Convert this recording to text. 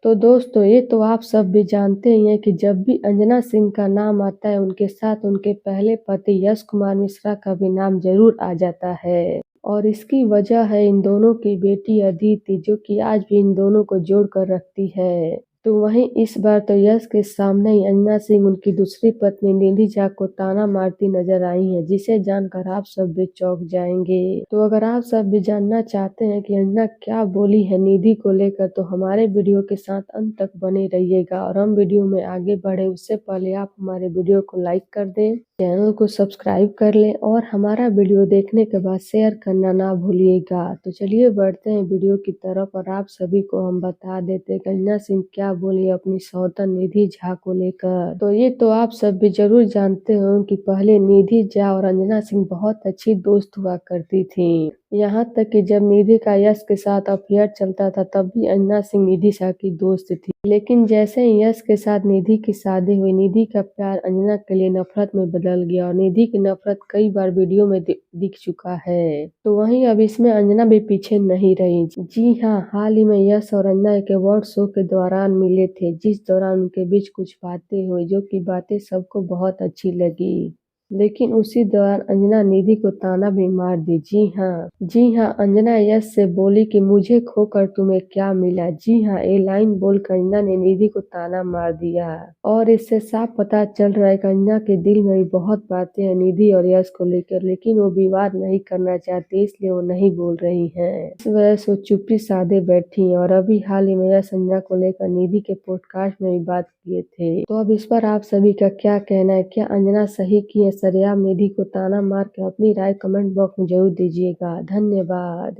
तो दोस्तों ये तो आप सब भी जानते ही हैं कि जब भी अंजना सिंह का नाम आता है उनके साथ उनके पहले पति यश कुमार मिश्रा का भी नाम ज़रूर आ जाता है। और इसकी वजह है इन दोनों की बेटी अदिति जो कि आज भी इन दोनों को जोड़ कर रखती है। तो वहीं इस बार तो यश के सामने ही अंजना सिंह उनकी दूसरी पत्नी निधि झा को ताना मारती नजर आई हैं, जिसे जानकर आप सब भी चौंक जाएंगे। तो अगर आप सब भी जानना चाहते हैं कि अंजना क्या बोली है निधि को लेकर तो हमारे वीडियो के साथ अंत तक बने रहिएगा। और हम वीडियो में आगे बढ़े उससे पहले आप हमारे वीडियो को लाइक कर दें, चैनल को सब्सक्राइब कर लें और हमारा वीडियो देखने के बाद शेयर करना ना भूलिएगा। तो चलिए बढ़ते हैं वीडियो की तरफ और आप सभी को हम बता देते हैं कि अंजना सिंह क्या बोली अपनी सौतन निधि झा को लेकर। तो ये तो आप सब भी जरूर जानते हो कि पहले निधि झा और अंजना सिंह बहुत अच्छी दोस्त हुआ करती थी। यहाँ तक कि जब निधि का यश के साथ अफेयर चलता था तब भी अंजना सिंह निधि झा की दोस्त थी। लेकिन जैसे ही यश के साथ निधि की शादी हुई निधि का प्यार अंजना के लिए नफरत में बदल गया और निधि की नफरत कई बार वीडियो में दिख चुका है। तो वहीं अब इसमें अंजना भी पीछे नहीं रही। जी हाँ, हाल ही में यश और अंजना एक अवार्ड शो के दौरान मिले थे, जिस दौरान उनके बीच कुछ बातें हुई जो कि बातें सबको बहुत अच्छी लगी। लेकिन उसी दौरान अंजना निधि को ताना भी मार दी। जी हाँ, अंजना यश से बोली कि मुझे खोकर तुम्हें क्या मिला। जी हाँ, ये लाइन बोलकर अंजना ने निधि को ताना मार दिया और इससे साफ पता चल रहा है कि अंजना के दिल में भी बहुत बातें हैं निधि और यश को लेकर, लेकिन वो विवाद नहीं करना चाहती इसलिए वो नहीं बोल रही हैं। इस वजह से वो चुप्पी साधे बैठी हैं और अभी हाल ही में यश अंजना को लेकर निधि के पॉडकास्ट में भी बात किए थे। तो अब इस पर आप सभी का क्या कहना है? क्या अंजना सही की है सरेआम निधि को ताना मार के? अपनी राय कमेंट बॉक्स में जरूर दीजिएगा। धन्यवाद।